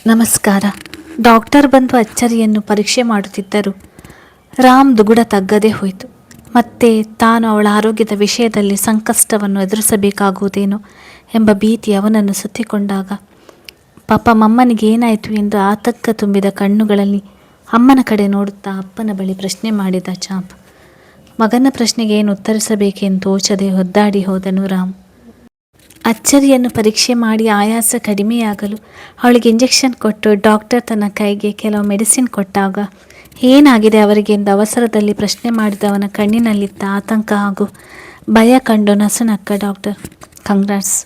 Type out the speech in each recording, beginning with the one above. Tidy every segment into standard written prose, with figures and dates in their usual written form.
ನಮಸ್ಕಾರ. ಡಾಕ್ಟರ್ ಬಂದು ಅಚ್ಚರಿಯನ್ನು ಪರೀಕ್ಷೆ ಮಾಡುತ್ತಿದ್ದರು. ರಾಮ್ ದುಗುಡ ತಗ್ಗದೇ ಹೋಯಿತು. ಮತ್ತೆ ತಾನು ಅವಳ ಆರೋಗ್ಯದ ವಿಷಯದಲ್ಲಿ ಸಂಕಷ್ಟವನ್ನು ಎದುರಿಸಬೇಕಾಗುವುದೇನೋ ಎಂಬ ಭೀತಿ ಅವನನ್ನು ಸುತ್ತಿಕೊಂಡಾಗ ಪಾಪ ಮಮ್ಮನಿಗೆ ಏನಾಯಿತು ಎಂದು ಆತಂಕ ತುಂಬಿದ ಕಣ್ಣುಗಳಲ್ಲಿ ಅಮ್ಮನ ಕಡೆ ನೋಡುತ್ತಾ ಅಪ್ಪನ ಬಳಿ ಪ್ರಶ್ನೆ ಮಾಡಿದ ಚಾಂಪ್. ಮಗನ ಪ್ರಶ್ನೆಗೆ ಏನು ಉತ್ತರಿಸಬೇಕೆಂದು ತೋಚದೆ ಒದ್ದಾಡಿ ಹೋದನು ರಾಮ್. ಅಚ್ಚರಿಯನ್ನು ಪರೀಕ್ಷೆ ಮಾಡಿ ಆಯಾಸ ಕಡಿಮೆಯಾಗಲು ಅವಳಿಗೆ ಇಂಜೆಕ್ಷನ್ ಕೊಟ್ಟು ಡಾಕ್ಟರ್ ತನ್ನ ಕೈಗೆ ಕೆಲವು ಮೆಡಿಸಿನ್ ಕೊಟ್ಟಾಗ ಏನಾಗಿದೆ ಅವರಿಗೆ ಎಂದು ಅವಸರದಲ್ಲಿ ಪ್ರಶ್ನೆ ಮಾಡಿದವನ ಕಣ್ಣಿನಲ್ಲಿದ್ದ ಆತಂಕ ಹಾಗೂ ಭಯ ಕಂಡು ನಸುನಕ್ಕ doctor. Congrats,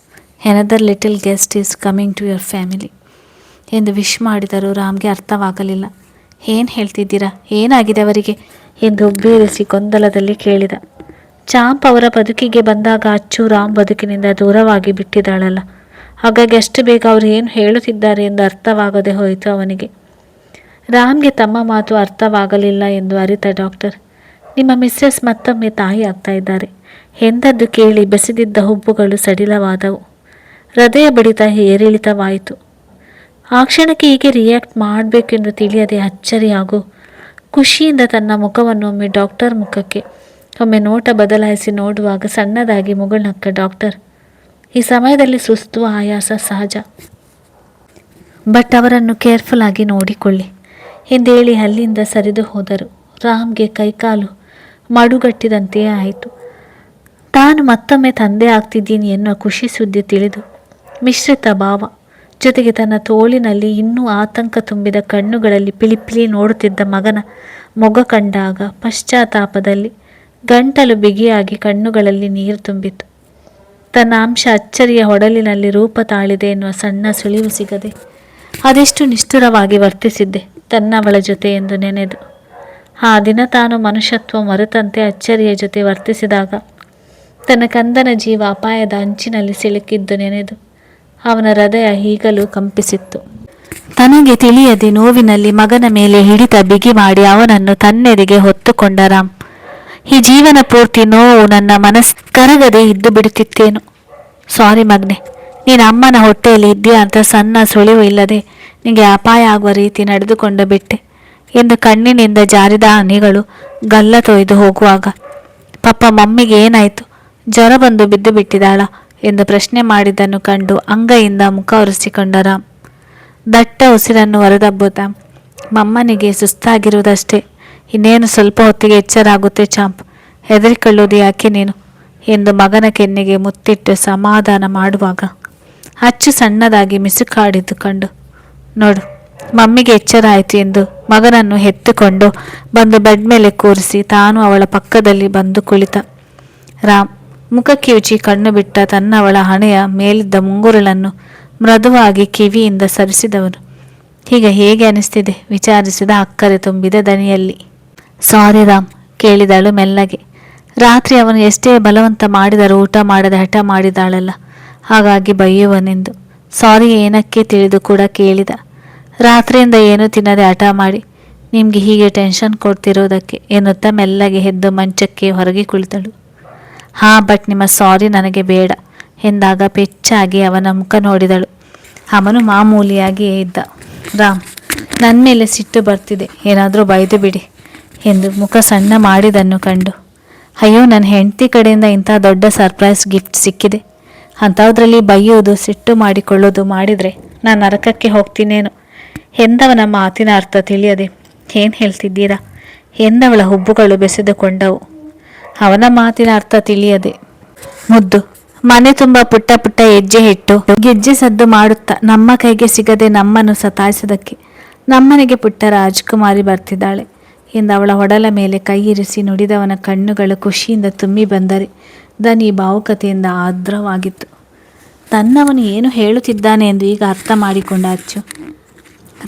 another little guest is coming to your family ಎಂದು ವಿಶ್ ಮಾಡಿದರು. ರಾಮ್ಗೆ ಅರ್ಥವಾಗಲಿಲ್ಲ. ಏನು ಹೇಳ್ತಿದ್ದೀರಾ, ಏನಾಗಿದೆ ಅವರಿಗೆ ಎಂದು ಉಬ್ಬೇರಿಸಿ ಗೊಂದಲದಲ್ಲಿ ಕೇಳಿದ. ಚಾಂಪ್ ಅವರ ಬದುಕಿಗೆ ಬಂದಾಗ ಅಚ್ಚು ರಾಮ್ ಬದುಕಿನಿಂದ ದೂರವಾಗಿ ಬಿಟ್ಟಿದ್ದಾಳಲ್ಲ, ಹಾಗಾಗಿ ಅಷ್ಟು ಬೇಗ ಅವರು ಏನು ಹೇಳುತ್ತಿದ್ದಾರೆ ಎಂದು ಅರ್ಥವಾಗದೆ ಹೋಯಿತು ಅವನಿಗೆ. ರಾಮ್ಗೆ ತಮ್ಮ ಮಾತು ಅರ್ಥವಾಗಲಿಲ್ಲ ಎಂದು ಅರಿತ ಡಾಕ್ಟರ್, ನಿಮ್ಮ ಮಿಸ್ಸೆಸ್ ಮತ್ತೊಮ್ಮೆ ತಾಯಿ ಆಗ್ತಾ ಇದ್ದಾರೆ ಎಂದದ್ದು ಕೇಳಿ ಬೆಸೆದಿದ್ದ ಹುಬ್ಬುಗಳು ಸಡಿಲವಾದವು. ಹೃದಯ ಬಡಿತ ಏರಿಳಿತವಾಯಿತು. ಆ ಕ್ಷಣಕ್ಕೆ ಹೀಗೆ ರಿಯಾಕ್ಟ್ ಮಾಡಬೇಕೆಂದು ತಿಳಿಯದೆ ಅಚ್ಚರಿ ಹಾಗೂ ಖುಷಿಯಿಂದ ತನ್ನ ಮುಖವನ್ನು ಒಮ್ಮೆ ಡಾಕ್ಟರ್ ಮುಖಕ್ಕೆ ಒಮ್ಮೆ ನೋಟ ಬದಲಾಯಿಸಿ ನೋಡುವಾಗ ಸಣ್ಣದಾಗಿ ಮುಗುಳ್ನಕ್ಕ ಡಾಕ್ಟರ್. ಈ ಸಮಯದಲ್ಲಿ ಸುಸ್ತು ಆಯಾಸ ಸಹಜ, ಬಟ್ ಅವರನ್ನು ಕೇರ್ಫುಲ್ ಆಗಿ ನೋಡಿಕೊಳ್ಳಿ ಎಂದೇಳಿ ಅಲ್ಲಿಂದ ಸರಿದು ಹೋದರು. ರಾಮ್ಗೆ ಕೈಕಾಲು ಮಡುಗಟ್ಟಿದಂತೆಯೇ ಆಯಿತು. ತಾನು ಮತ್ತೊಮ್ಮೆ ತಂದೆ ಆಗ್ತಿದ್ದೀನಿ ಎನ್ನುವ ಖುಷಿ ಸುದ್ದಿ ತಿಳಿದು ಮಿಶ್ರಿತ ಭಾವ, ಜೊತೆಗೆ ತನ್ನ ತೋಳಿನಲ್ಲಿ ಇನ್ನೂ ಆತಂಕ ತುಂಬಿದ ಕಣ್ಣುಗಳಲ್ಲಿ ಪಿಳಿಪಿಳಿ ನೋಡುತ್ತಿದ್ದ ಮಗನ ಮೊಗ ಕಂಡಾಗ ಪಶ್ಚಾತ್ತಾಪದಲ್ಲಿ ಗಂಟಲು ಬಿಗಿಯಾಗಿ ಕಣ್ಣುಗಳಲ್ಲಿ ನೀರು ತುಂಬಿತು. ತನ್ನ ಅಂಶ ಅಚ್ಚರಿಯ ಹೊಡಲಿನಲ್ಲಿ ರೂಪ ತಾಳಿದೆ ಎನ್ನುವ ಸಣ್ಣ ಸುಳಿವು ಸಿಗದೆ ಅದೆಷ್ಟು ನಿಷ್ಠುರವಾಗಿ ವರ್ತಿಸಿದ್ದೆ ತನ್ನವಳ ಜೊತೆ ಎಂದು ನೆನೆದು. ಆ ದಿನ ತಾನು ಮನುಷ್ಯತ್ವ ಮರೆತಂತೆ ಅಚ್ಚರಿಯ ಜೊತೆ ವರ್ತಿಸಿದಾಗ ತನ್ನ ಕಂದನ ಜೀವ ಅಪಾಯದ ಅಂಚಿನಲ್ಲಿ ಸಿಲುಕಿದ್ದು ನೆನೆದು ಅವನ ಹೃದಯ ಈಗಲೂ ಕಂಪಿಸಿತ್ತು. ತನಗೆ ತಿಳಿಯದೆ ನೋವಿನಲ್ಲಿ ಮಗನ ಮೇಲೆ ಹಿಡಿತ ಬಿಗಿ ಮಾಡಿ ಅವನನ್ನು ತನ್ನೆಡೆಗೆ ಹೊತ್ತುಕೊಂಡ ರಾಮ್. ಈ ಜೀವನ ಪೂರ್ತಿ ನೋವು ನನ್ನ ಕರಗದೆ ಇದ್ದು ಬಿಡುತ್ತಿತ್ತೇನು. ಸಾರಿ ಮಗ್ನೆ, ನೀನು ಅಮ್ಮನ ಹೊಟ್ಟೆಯಲ್ಲಿ ಇದ್ದೀಯಾ ಅಂತ ಸಣ್ಣ ಸುಳಿವು ಇಲ್ಲದೆ ನಿನಗೆ ಅಪಾಯ ಆಗುವ ರೀತಿ ನಡೆದುಕೊಂಡು ಬಿಟ್ಟೆ ಎಂದು ಕಣ್ಣಿನಿಂದ ಜಾರಿದ ಹನಿಗಳು ಗಲ್ಲ ತೊಯ್ದು ಹೋಗುವಾಗ ಪಾಪ ಮಮ್ಮಿಗೆ ಏನಾಯಿತು, ಜ್ವರ ಬಂದು ಬಿದ್ದು ಬಿಟ್ಟಿದ್ದಾಳ ಎಂದು ಪ್ರಶ್ನೆ ಮಾಡಿದ್ದನ್ನು ಕಂಡು ಅಂಗೈಯಿಂದ ಮುಖ ಒರೆಸಿಕೊಂಡ ರಾಮ್. ದಟ್ಟ ಉಸಿರನ್ನು ಹೊರದಬ್ಬುತ್ತಾ, ಮಮ್ಮನಿಗೆ ಸುಸ್ತಾಗಿರುವುದಷ್ಟೇ, ಇನ್ನೇನು ಸ್ವಲ್ಪ ಹೊತ್ತಿಗೆ ಎಚ್ಚರಾಗುತ್ತೆ ಚಾಂಪ್, ಹೆದರಿಕೊಳ್ಳೋದು ಯಾಕೆ ನೀನು ಎಂದು ಮಗನ ಕೆನ್ನೆಗೆ ಮುತ್ತಿಟ್ಟು ಸಮಾಧಾನ ಮಾಡುವಾಗ ಅಚ್ಚು ಸಣ್ಣದಾಗಿ ಮಿಸುಕಾಡಿದ್ದು ಕಂಡು, ನೋಡು ಮಮ್ಮಿಗೆ ಎಚ್ಚರ ಆಯಿತು ಎಂದು ಮಗನನ್ನು ಎತ್ತುಕೊಂಡು ಬಂದು ಬೆಡ್ ಮೇಲೆ ಕೂರಿಸಿ ತಾನು ಅವಳ ಪಕ್ಕದಲ್ಲಿ ಬಂದು ಕುಳಿತ. ರಾಮ್ ಮುಖಕ್ಕೆ ಉಚಿ ಕಣ್ಣು ಬಿಟ್ಟ ತನ್ನವಳ ಹಣೆಯ ಮೇಲಿದ್ದ ಮುಂಗುರುಳನ್ನು ಮೃದುವಾಗಿ ಕಿವಿಯಿಂದ ಸರಿಸಿದವನು. ಈಗ ಹೇಗೆ ಅನಿಸ್ತಿದೆ ವಿಚಾರಿಸಿದ ಅಕ್ಕರೆ ತುಂಬಿದ ದನಿಯಲ್ಲಿ. ಸಾರಿ ರಾಮ್ ಕೇಳಿದಳು ಮೆಲ್ಲಗೆ. ರಾತ್ರಿ ಅವನು ಎಷ್ಟೇ ಬಲವಂತ ಮಾಡಿದರೂ ಊಟ ಮಾಡದೆ ಹಠ ಮಾಡಿದಾಳಲ್ಲ, ಹಾಗಾಗಿ ಬೈಯುವನೆಂದು. ಸಾರಿ ಏನಕ್ಕೆ ತಿಳಿದು ಕೂಡ ಕೇಳಿದ. ರಾತ್ರಿಯಿಂದ ಏನೂ ತಿನ್ನದೆ ಹಠ ಮಾಡಿ ನಿಮಗೆ ಹೀಗೆ ಟೆನ್ಷನ್ ಕೊಡ್ತಿರೋದಕ್ಕೆ ಎನ್ನುತ್ತಾ ಮೆಲ್ಲಗೆ ಎದ್ದು ಮಂಚಕ್ಕೆ ಹೊರಗೆ ಕುಳಿತಳು. ಹಾಂ, ಬಟ್ ನಿಮ್ಮ ಸಾರಿ ನನಗೆ ಬೇಡ ಎಂದಾಗ ಪೆಚ್ಚಾಗಿ ಅವನ ಮುಖ ನೋಡಿದಳು. ಅವನು ಮಾಮೂಲಿಯಾಗಿಯೇ ಇದ್ದ. ರಾಮ್, ನನ್ನ ಮೇಲೆ ಸಿಟ್ಟು ಬರ್ತಿದೆ, ಏನಾದರೂ ಬೈದು ಬಿಡಿ ಎಂದು ಮುಖ ಸಣ್ಣ ಮಾಡಿದನ್ನು ಕಂಡು, ಅಯ್ಯೋ ನನ್ನ ಹೆಂಡತಿ ಕಡೆಯಿಂದ ಇಂಥ ದೊಡ್ಡ ಸರ್ಪ್ರೈಸ್ ಗಿಫ್ಟ್ ಸಿಕ್ಕಿದೆ, ಅಂಥದ್ರಲ್ಲಿ ಬೈಯೋದು ಸಿಟ್ಟು ಮಾಡಿಕೊಳ್ಳೋದು ಮಾಡಿದರೆ ನಾನು ನರಕಕ್ಕೆ ಹೋಗ್ತೀನೇನು ಎಂದವನ ಮಾತಿನ ಅರ್ಥ ತಿಳಿಯದೆ, ಏನು ಹೇಳ್ತಿದ್ದೀರಾ ಎಂದವಳ ಹುಬ್ಬುಗಳು ಬೆಸೆದುಕೊಂಡವು. ಅವನ ಮಾತಿನ ಅರ್ಥ ತಿಳಿಯದೆ ಮುದ್ದು ಮನೆ ತುಂಬ ಪುಟ್ಟ ಪುಟ್ಟ ಹೆಜ್ಜೆ ಇಟ್ಟು ಗೆಜ್ಜೆ ಸದ್ದು ಮಾಡುತ್ತಾ ನಮ್ಮ ಕೈಗೆ ಸಿಗದೆ ನಮ್ಮನ್ನು ಸತಾಯಿಸೋದಕ್ಕೆ ನಮ್ಮನೆಗೆ ಪುಟ್ಟ ರಾಜ್ಕುಮಾರಿ ಬರ್ತಿದ್ದಾಳೆ ಎಂದು ಅವಳ ಹೊಡಲ ಮೇಲೆ ಕೈ ಇರಿಸಿ ನುಡಿದವನ ಕಣ್ಣುಗಳು ಖುಷಿಯಿಂದ ತುಂಬಿ ಬಂದರೆ ದನಿ ಭಾವುಕತೆಯಿಂದ ಆರ್ದ್ರವಾಗಿತ್ತು. ತನ್ನವನು ಏನು ಹೇಳುತ್ತಿದ್ದಾನೆ ಎಂದು ಈಗ ಅರ್ಥ ಮಾಡಿಕೊಂಡ ಅಚ್ಚು.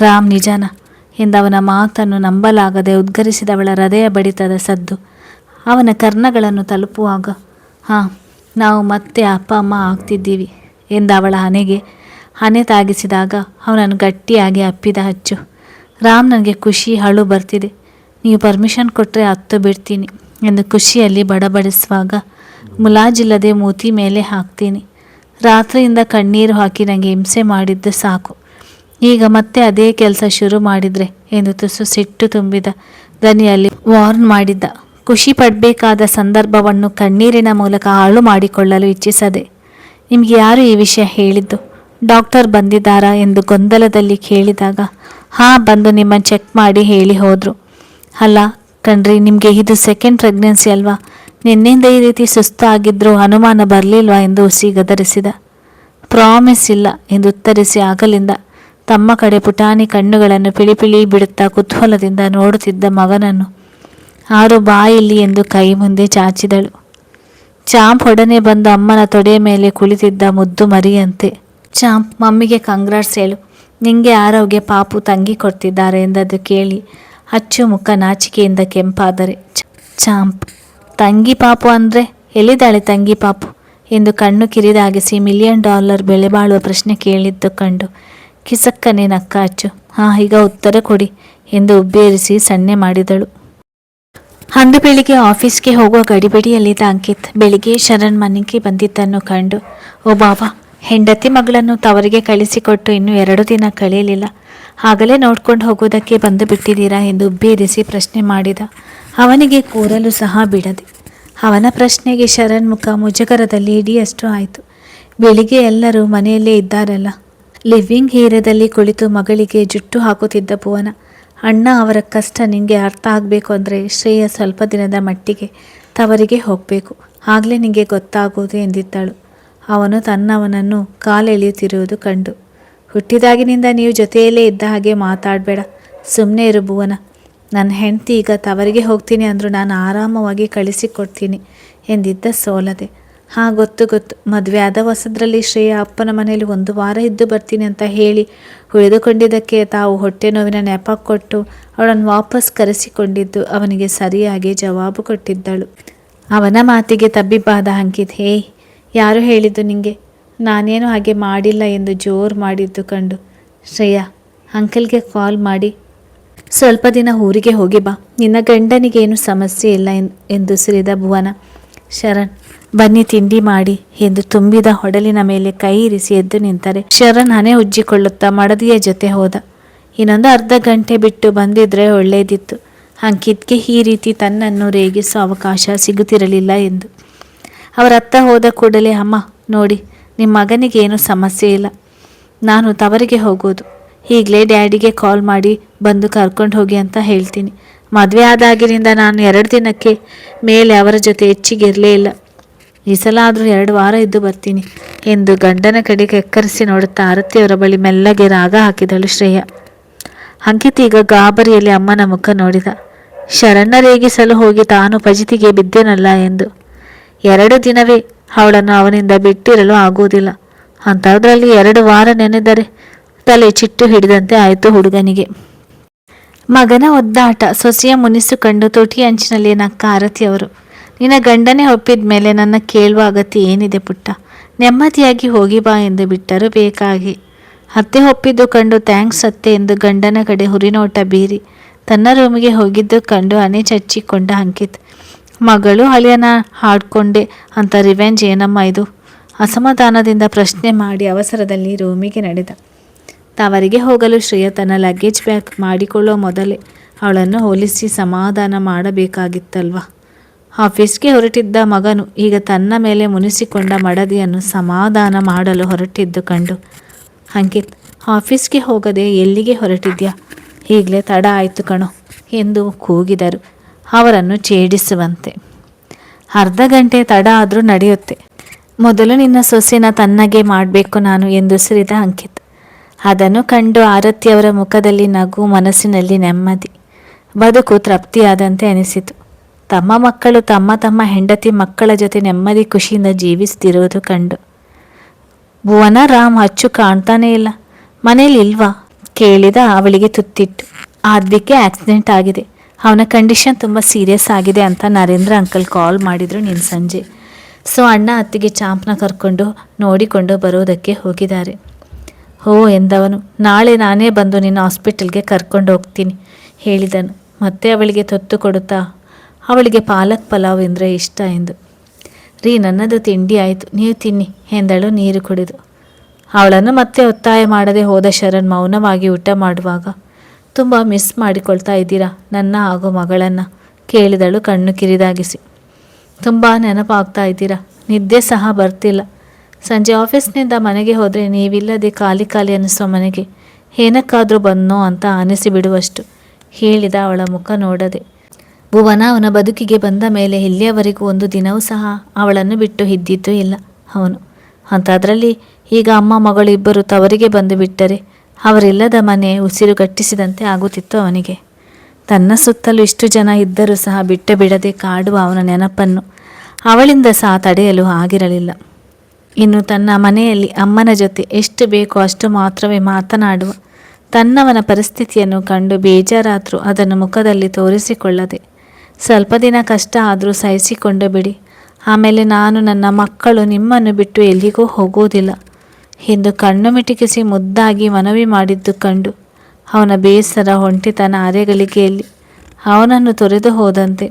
ರಾಮ್ ನಿಜಾನ ಎಂದವನ ಮಾತನ್ನು ನಂಬಲಾಗದೆ ಉದ್ಗರಿಸಿದವಳ ಹೃದಯ ಬಡಿತದ ಸದ್ದು ಅವನ ಕರ್ಣಗಳನ್ನು ತಲುಪುವಾಗ, ಹಾಂ ನಾವು ಮತ್ತೆ ಅಪ್ಪ ಅಮ್ಮ ಆಗ್ತಿದ್ದೀವಿ ಎಂದ ಅವಳ ಹಣೆ ತಾಗಿಸಿದಾಗ ಅವನನ್ನು ಗಟ್ಟಿಯಾಗಿ ಅಪ್ಪಿದ ಅಚ್ಚು. ರಾಮ್, ನನಗೆ ಖುಷಿ ಅಳು ಬರ್ತಿದೆ, ನೀವು ಪರ್ಮಿಷನ್ ಕೊಟ್ಟರೆ ಹತ್ತು ಬಿಡ್ತೀನಿ ಎಂದು ಖುಷಿಯಲ್ಲಿ ಬಡಬಡಿಸುವಾಗ ಮುಲಾಜಿಲ್ಲದೆ ಮೂತಿ ಮೇಲೆ ಹಾಕ್ತೀನಿ. ರಾತ್ರಿಯಿಂದ ಕಣ್ಣೀರು ಹಾಕಿ ನನಗೆ ಹಿಂಸೆ ಮಾಡಿದ್ದು ಸಾಕು ಈಗ ಮತ್ತೆ ಅದೇ ಕೆಲಸ ಶುರು ಮಾಡಿದ್ರೆ ಎಂದು ತುಸು ಸಿಟ್ಟು ತುಂಬಿದ ದನಿಯಲ್ಲಿ ವಾರ್ನ್ ಮಾಡಿದ್ದ. ಖುಷಿ ಪಡಬೇಕಾದ ಸಂದರ್ಭವನ್ನು ಕಣ್ಣೀರಿನ ಮೂಲಕ ಹಾಳು ಮಾಡಿಕೊಳ್ಳಲು ಇಚ್ಛಿಸದೆ, ನಿಮಗೆ ಯಾರು ಈ ವಿಷಯ ಹೇಳಿದ್ದು? ಡಾಕ್ಟರ್ ಬಂದಿದ್ದಾರಾ ಎಂದು ಗೊಂದಲದಲ್ಲಿ ಕೇಳಿದಾಗ, ಹಾಂ, ಬಂದು ನಿಮ್ಮನ್ನು ಚೆಕ್ ಮಾಡಿ ಹೇಳಿ ಹೋದರು. ಅಲ್ಲ ಕಣ್ರಿ, ನಿಮಗೆ ಇದು ಸೆಕೆಂಡ್ ಪ್ರೆಗ್ನೆನ್ಸಿ ಅಲ್ವಾ? ನಿನ್ನೆಯಿಂದ ಈ ರೀತಿ ಸುಸ್ತಾಗಿದ್ದರೂ ಅನುಮಾನ ಬರಲಿಲ್ವಾ ಎಂದು ಹುಸಿ ಗದರಿಸಿದ. ಪ್ರಾಮಿಸ್ ಇಲ್ಲ ಎಂದು ಉತ್ತರಿಸಿ ಆಗಲಿಂದ ತಮ್ಮ ಕಡೆ ಪುಟಾಣಿ ಕಣ್ಣುಗಳನ್ನು ಪಿಳಿಪಿಳಿ ಬಿಡುತ್ತಾ ಕುತೂಹಲದಿಂದ ನೋಡುತ್ತಿದ್ದ ಮಗನನ್ನು, ಆರು ಬಾಯಿಲ್ಲಿ ಎಂದು ಕೈ ಮುಂದೆ ಚಾಚಿದಳು. ಚಾಂಪ್ ಒಡನೆ ಬಂದು ಅಮ್ಮನ ತೊಡೆಯ ಮೇಲೆ ಕುಳಿತಿದ್ದ ಮುದ್ದು ಮರಿಯಂತೆ. ಚಾಂಪ್, ಮಮ್ಮಿಗೆ ಕಂಗ್ರಾಟ್ಸ್ ಹೇಳು, ನಿಂಗೆ ಆರೋಗ್ಯ ಪಾಪು ತಂಗಿ ಕೊಡ್ತಿದ್ದಾರೆ ಎಂದದ್ದು ಕೇಳಿ ಅಚ್ಚು ಮುಖ ನಾಚಿಕೆಯಿಂದ ಕೆಂಪಾದರೆ, ಚಾಂಪ್, ತಂಗಿ ಪಾಪು ಅಂದರೆ ಎಲ್ಲಿದ್ದಾಳೆ ತಂಗಿ ಪಾಪು ಎಂದು ಕಣ್ಣು ಕಿರಿದಾಗಿಸಿ $1,000,000 ಬೆಲೆ ಬಾಳುವ ಪ್ರಶ್ನೆ ಕೇಳಿದ್ದು ಕಂಡು ಕಿಸಕ್ಕನೆ ನಕ್ಕ ಅಚ್ಚು. ಹಾಂ, ಈಗ ಉತ್ತರ ಕೊಡಿ ಎಂದು ಉಬ್ಬೇರಿಸಿ ಸನ್ನೆ ಮಾಡಿದಳು. ಅಂದು ಬೆಳಿಗ್ಗೆ ಆಫೀಸ್ಗೆ ಹೋಗುವ ಗಡಿಬಿಡಿಯಲ್ಲಿದ್ದ ಅಂಕಿತ್ ಬೆಳಿಗ್ಗೆ ಶರಣ್ ಮನೆಗೆ ಬಂದಿದ್ದನ್ನು ಕಂಡು, ಓ ಬಾವಾ, ಹೆಂಡತಿ ಮಗಳನ್ನು ತವರಿಗೆ ಕಳಿಸಿಕೊಟ್ಟು ಇನ್ನೂ 2 ದಿನ ಕಳೆಯಲಿಲ್ಲ, ಆಗಲೇ ನೋಡ್ಕೊಂಡು ಹೋಗೋದಕ್ಕೆ ಬಂದು ಬಿಟ್ಟಿದ್ದೀರಾ ಎಂದು ಉಬ್ಬೇರಿಸಿ ಪ್ರಶ್ನೆ ಮಾಡಿದ. ಅವನಿಗೆ ಕೂರಲು ಸಹ ಬಿಡದೆ. ಅವನ ಪ್ರಶ್ನೆಗೆ ಶರಣ್ ಮುಖ ಮುಜುಗರದಲ್ಲಿ ಹಿಡಿಯಷ್ಟು ಆಯಿತು. ಬೆಳಿಗ್ಗೆ ಎಲ್ಲರೂ ಮನೆಯಲ್ಲೇ ಇದ್ದಾರಲ್ಲ. ಲಿವಿಂಗ್ ಏರಿಯಾದಲ್ಲಿ ಕುಳಿತು ಮಗಳಿಗೆ ಜುಟ್ಟು ಹಾಕುತ್ತಿದ್ದ ಭುವನ, ಅಣ್ಣ, ಅವರ ಕಷ್ಟ ನಿನಗೆ ಅರ್ಥ ಆಗಬೇಕು ಅಂದರೆ ಶ್ರೇಯ ಸ್ವಲ್ಪ ದಿನದ ಮಟ್ಟಿಗೆ ತವರಿಗೆ ಹೋಗಬೇಕು, ಆಗಲೇ ನಿನಗೆ ಗೊತ್ತಾಗೋದು ಎಂದಿದ್ದಳು. ಅವನು ತನ್ನವನನ್ನು ಕಾಲೆಳೆಯುತ್ತಿರುವುದು ಕಂಡು, ಹುಟ್ಟಿದಾಗಿನಿಂದ ನೀವು ಜೊತೆಯಲ್ಲೇ ಇದ್ದ ಹಾಗೆ ಮಾತಾಡಬೇಡ, ಸುಮ್ಮನೆ ಇರು ಭುವನ. ನನ್ನ ಹೆಂಡತಿ ಈಗ ತವರಿಗೆ ಹೋಗ್ತೀನಿ ಅಂದರೂ ನಾನು ಆರಾಮವಾಗಿ ಕಳಿಸಿಕೊಡ್ತೀನಿ ಎಂದಿದ್ದ ಸೋಲದೆ. ಹಾಂ, ಗೊತ್ತು, ಮದುವೆ ಆದ ಹೊಸದ್ರಲ್ಲಿ ಶ್ರೇಯ ಅಪ್ಪನ ಮನೆಯಲ್ಲಿ 1 ವಾರ ಇದ್ದು ಬರ್ತೀನಿ ಅಂತ ಹೇಳಿ ಉಳಿದುಕೊಂಡಿದ್ದಕ್ಕೆ ತಾವು ಹೊಟ್ಟೆ ನೋವಿನ ನೆಪ ಕೊಟ್ಟು ಅವಳನ್ನು ವಾಪಸ್ ಕರೆಸಿಕೊಂಡಿದ್ದು ಅವನಿಗೆ ಸರಿಯಾಗಿ ಜವಾಬು ಕೊಟ್ಟಿದ್ದಳು. ಅವನ ಮಾತಿಗೆ ತಬ್ಬಿಬ್ಬಾದ ಅಂಕಿತ್, ಹೇಯ್, ಯಾರು ಹೇಳಿದ್ದು ನಿಂಗೆ? ನಾನೇನು ಹಾಗೆ ಮಾಡಿಲ್ಲ ಎಂದು ಜೋರು ಮಾಡಿದ್ದು ಕಂಡು, ಶ್ರೇಯಾ, ಅಂಕಲ್ಗೆ ಕಾಲ್ ಮಾಡಿ ಸ್ವಲ್ಪ ದಿನ ಊರಿಗೆ ಹೋಗಿ ಬಾ, ನಿನ್ನ ಗಂಡನಿಗೇನು ಸಮಸ್ಯೆ ಇಲ್ಲ ಎಂದು ಸಿರಿದ ಭುವನ. ಶರಣ್, ಬನ್ನಿ ತಿಂಡಿ ಮಾಡಿ ಎಂದು ತುಂಬಿದ ಹೊಡಲಿನ ಮೇಲೆ ಕೈ ಇರಿಸಿ ಎದ್ದು ನಿಂತರೆ ಶರಣ್ ಹಣೆ ಉಜ್ಜಿಕೊಳ್ಳುತ್ತಾ ಮಡದಿಯ ಜೊತೆ ಹೋದ. ಇನ್ನೊಂದು ಅರ್ಧ ಗಂಟೆ ಬಿಟ್ಟು ಬಂದಿದ್ರೆ ಒಳ್ಳೆಯದಿತ್ತು. ಅಂಕಿತ್ಗೆ ಈ ರೀತಿ ತನ್ನನ್ನು ರೇಗಿಸುವ ಅವಕಾಶ ಸಿಗುತ್ತಿರಲಿಲ್ಲ ಎಂದು. ಅವರತ್ತ ಹೋದ ಕೂಡಲೇ, ಅಮ್ಮ ನೋಡಿ, ನಿಮ್ಮ ಮಗನಿಗೇನು ಸಮಸ್ಯೆ ಇಲ್ಲ, ನಾನು ತವರಿಗೆ ಹೋಗೋದು, ಈಗಲೇ ಡ್ಯಾಡಿಗೆ ಕಾಲ್ ಮಾಡಿ ಬಂದು ಕರ್ಕೊಂಡು ಹೋಗಿ ಅಂತ ಹೇಳ್ತೀನಿ. ಮದುವೆ ಆದಾಗಿನಿಂದ ನಾನು 2 ದಿನಕ್ಕೆ ಮೇಲೆ ಅವರ ಜೊತೆ ಹೆಚ್ಚಿಗೆ ಇರಲೇ ಇಲ್ಲ, ಈ ಸಲ ಆದರೂ 2 ವಾರ ಇದ್ದು ಬರ್ತೀನಿ ಎಂದು ಗಂಡನ ಕಡೆ ಕೆಕ್ಕರಿಸಿ ನೋಡುತ್ತಾ ಆರತಿಯವರ ಬಳಿ ಮೆಲ್ಲಗೆ ರಾಗ ಹಾಕಿದಳು ಶ್ರೇಯ. ಅಂಕಿತ್ ಈಗ ಗಾಬರಿಯಲ್ಲಿ ಅಮ್ಮನ ಮುಖ ನೋಡಿದ. ಶರಣ್ಣ ರೇಗಿಸಲು ಹೋಗಿ ತಾನು ಫಜಿತಿಗೆ ಬಿದ್ದೆನಲ್ಲ ಎಂದು. 2 ದಿನವೇ ಅವಳನ್ನು ಅವನಿಂದ ಬಿಟ್ಟಿರಲು ಆಗುವುದಿಲ್ಲ, ಅಂಥದ್ರಲ್ಲಿ 2 ವಾರ ನೆನೆದರೆ ತಲೆ ಚಿಟ್ಟು ಹಿಡಿದಂತೆ ಆಯಿತು ಹುಡುಗನಿಗೆ. ಮಗನ ಒದ್ದಾಟ, ಸೊಸೆಯ ಮುನಿಸು ಕಂಡು ತುಟಿ ಅಂಚಿನಲ್ಲಿ ನಕ್ಕ ಆರತಿಯವರು. ನಿನ್ನ ಗಂಡನೇ ಒಪ್ಪಿದ ಮೇಲೆ ನನ್ನ ಕೇಳುವ ಅಗತ್ಯ ಏನಿದೆ ಪುಟ್ಟ, ನೆಮ್ಮದಿಯಾಗಿ ಹೋಗಿ ಬಾ ಎಂದು ಬಿಟ್ಟರು ಬೇಕಾಗಿ. ಅತ್ತೆ ಒಪ್ಪಿದ್ದು ಕಂಡು ಥ್ಯಾಂಕ್ಸ್ ಅತ್ತೆ ಎಂದು ಗಂಡನ ಕಡೆ ಹುರಿನೋಟ ಬೀರಿ ತನ್ನ ರೂಮಿಗೆ ಹೋಗಿದ್ದು ಕಂಡು ಹಣೆ ಚಚ್ಚಿಕೊಂಡ ಅಂಕಿತ್. ಮಗಳು ಅಳಿಯನ ಹಾಡ್ಕೊಂಡೆ ಅಂತ ರಿವೆಂಜ್ ಏನಮ್ಮ ಇದು? ಅಸಮಾಧಾನದಿಂದ ಪ್ರಶ್ನೆ ಮಾಡಿ ಅವಸರದಲ್ಲಿ ರೂಮಿಗೆ ನಡೆದ. ತವರಿಗೆ ಹೋಗಲು ಶ್ರೇಯ ತನ್ನ ಲಗೇಜ್ ಬ್ಯಾಗ್ ಮಾಡಿಕೊಳ್ಳುವ ಮೊದಲೇ ಅವಳನ್ನು ಹೋಲಿಸಿ ಸಮಾಧಾನ ಮಾಡಬೇಕಾಗಿತ್ತಲ್ವ. ಆಫೀಸ್ಗೆ ಹೊರಟಿದ್ದ ಮಗನು ಈಗ ತನ್ನ ಮೇಲೆ ಮುನಿಸಿಕೊಂಡ ಮಡದಿಯನ್ನು ಸಮಾಧಾನ ಮಾಡಲು ಹೊರಟಿದ್ದು ಕಂಡು, ಅಂಕಿತ್, ಆಫೀಸ್ಗೆ ಹೋಗದೆ ಎಲ್ಲಿಗೆ ಹೊರಟಿದ್ಯಾ? ಈಗಲೇ ತಡ ಆಯಿತು ಕಣೋ ಎಂದು ಕೂಗಿದರು ಅವರನ್ನು ಛೇಡಿಸುವಂತೆ. ಅರ್ಧ ಗಂಟೆ ತಡ ಆದರೂ ನಡೆಯುತ್ತೆ, ಮೊದಲು ನಿನ್ನ ಸೊಸೆನ ತನ್ನಗೆ ಮಾಡಬೇಕು ನಾನು ಎಂದು ಸಿರಿದ ಅಂಕಿತ್. ಅದನ್ನು ಕಂಡು ಆರತಿಯವರ ಮುಖದಲ್ಲಿ ನಗು, ಮನಸ್ಸಿನಲ್ಲಿ ನೆಮ್ಮದಿ, ಬದುಕು ತೃಪ್ತಿಯಾದಂತೆ ಅನಿಸಿತು. ತಮ್ಮ ಮಕ್ಕಳು ತಮ್ಮ ಹೆಂಡತಿ ಮಕ್ಕಳ ಜೊತೆ ನೆಮ್ಮದಿ ಖುಷಿಯಿಂದ ಜೀವಿಸ್ತಿರುವುದು ಕಂಡು. ಭುವನ, ರಾಮ್ ಅಚ್ಚು ಕಾಣ್ತಾನೇ ಇಲ್ಲ, ಮನೇಲಿ ಇಲ್ವಾ ಕೇಳಿದ ಅವಳಿಗೆ ತುತ್ತಿಟ್ಟು. ಆದ್ವಿಕ್ಕೆ ಆಕ್ಸಿಡೆಂಟ್ ಆಗಿದೆ, ಅವನ ಕಂಡೀಷನ್ ತುಂಬ ಸೀರಿಯಸ್ ಆಗಿದೆ ಅಂತ ನರೇಂದ್ರ ಅಂಕಲ್ ಕಾಲ್ ಮಾಡಿದರು ನಿನ್ನ ಸಂಜೆ. ಸೊ ಅಣ್ಣ ಅತ್ತಿಗೆ ಚಾಂಪ್ನ ಕರ್ಕೊಂಡು ನೋಡಿಕೊಂಡು ಬರೋದಕ್ಕೆ ಹೋಗಿದ್ದಾರೆ. ಓ ಎಂದವನು. ನಾಳೆ ನಾನೇ ಬಂದು ನಿನ್ನ ಹಾಸ್ಪಿಟಲ್ಗೆ ಕರ್ಕೊಂಡು ಹೋಗ್ತೀನಿ ಹೇಳಿದನು. ಮತ್ತೆ ಅವಳಿಗೆ ತೊತ್ತು ಕೊಡುತ್ತಾ, ಅವಳಿಗೆ ಪಾಲಕ್ ಪಲಾವ್ ಎಂದರೆ ಇಷ್ಟ ಎಂದು. ರೀ, ನನ್ನದು ತಿಂಡಿ ಆಯಿತು, ನೀವು ತಿನ್ನಿ ಎಂದಳು ನೀರು ಕುಡಿದು. ಅವಳನ್ನು ಮತ್ತೆ ಒತ್ತಾಯ ಮಾಡದೆ ಹೋದ ಶರಣ್ ಮೌನವಾಗಿ ಊಟ ಮಾಡುವಾಗ, ತುಂಬ ಮಿಸ್ ಮಾಡಿಕೊಳ್ತಾ ಇದ್ದೀರಾ ನನ್ನ ಹಾಗೂ ಮಗಳನ್ನು, ಕೇಳಿದಳು ಕಣ್ಣು ಕಿರಿದಾಗಿಸಿ. ತುಂಬ ನೆನಪಾಗ್ತಾ ಇದ್ದೀರಾ, ನಿದ್ದೆ ಸಹ ಬರ್ತಿಲ್ಲ. ಸಂಜೆ ಆಫೀಸ್ನಿಂದ ಮನೆಗೆ ಹೋದರೆ ನೀವಿಲ್ಲದೆ ಖಾಲಿ ಖಾಲಿ ಅನ್ನಿಸೋ ಮನೆಗೆ ಏನಕ್ಕಾದರೂ ಬಂದನೋ ಅಂತ ಅನಿಸಿಬಿಡುವಷ್ಟು, ಹೇಳಿದ ಅವಳ ಮುಖ ನೋಡದೆ. ಭುವನ ಅವನ ಬದುಕಿಗೆ ಬಂದ ಮೇಲೆ ಇಲ್ಲಿಯವರೆಗೂ ಒಂದು ದಿನವೂ ಸಹ ಅವಳನ್ನು ಬಿಟ್ಟು ಇದ್ದಿದ್ದೂ ಇಲ್ಲ ಅವನು. ಅಂಥದ್ರಲ್ಲಿ ಈಗ ಅಮ್ಮ ಮಗಳು ಇಬ್ಬರು ತವರಿಗೆ ಬಂದು ಬಿಟ್ಟರೆ ಅವರಿಲ್ಲದ ಮನೆ ಉಸಿರುಗಟ್ಟಿಸಿದಂತೆ ಆಗುತ್ತಿತ್ತು ಅವನಿಗೆ. ತನ್ನ ಸುತ್ತಲೂ ಇಷ್ಟು ಜನ ಇದ್ದರೂ ಸಹ ಬಿಟ್ಟು ಬಿಡದೆ ಕಾಡುವ ಅವನ ನೆನಪನ್ನು ಅವಳಿಂದ ಸಹ ತಡೆಯಲು ಆಗಿರಲಿಲ್ಲ. ಇನ್ನು ತನ್ನ ಮನೆಯಲ್ಲಿ ಅಮ್ಮನ ಜೊತೆ ಎಷ್ಟು ಬೇಕೋ ಅಷ್ಟು ಮಾತ್ರವೇ ಮಾತನಾಡುವ ತನ್ನವನ ಪರಿಸ್ಥಿತಿಯನ್ನು ಕಂಡು ಬೇಜಾರಾದರೂ ಅದನ್ನು ಮುಖದಲ್ಲಿ ತೋರಿಸಿಕೊಳ್ಳದೆ, ಸ್ವಲ್ಪ ದಿನ ಕಷ್ಟ ಆದರೂ ಸಹಿಸಿಕೊಂಡು ಬಿಡಿ, ಆಮೇಲೆ ನಾನು ನನ್ನ ಮಕ್ಕಳು ನಿಮ್ಮನ್ನು ಬಿಟ್ಟು ಎಲ್ಲಿಗೂ ಹೋಗುವುದಿಲ್ಲ ಎಂದು ಕಣ್ಣು ಮಿಟುಕಿಸಿ ಮುದ್ದಾಗಿ ಮನವಿ ಮಾಡಿದ್ದು ಕಂಡು ಅವನ ಬೇಸರ ಹೊಂಟಿತನ ಅರೆಗಳಿಗೆಯಲ್ಲಿ ಅವನನ್ನು ತೊರೆದು ಹೋದಂತೆ.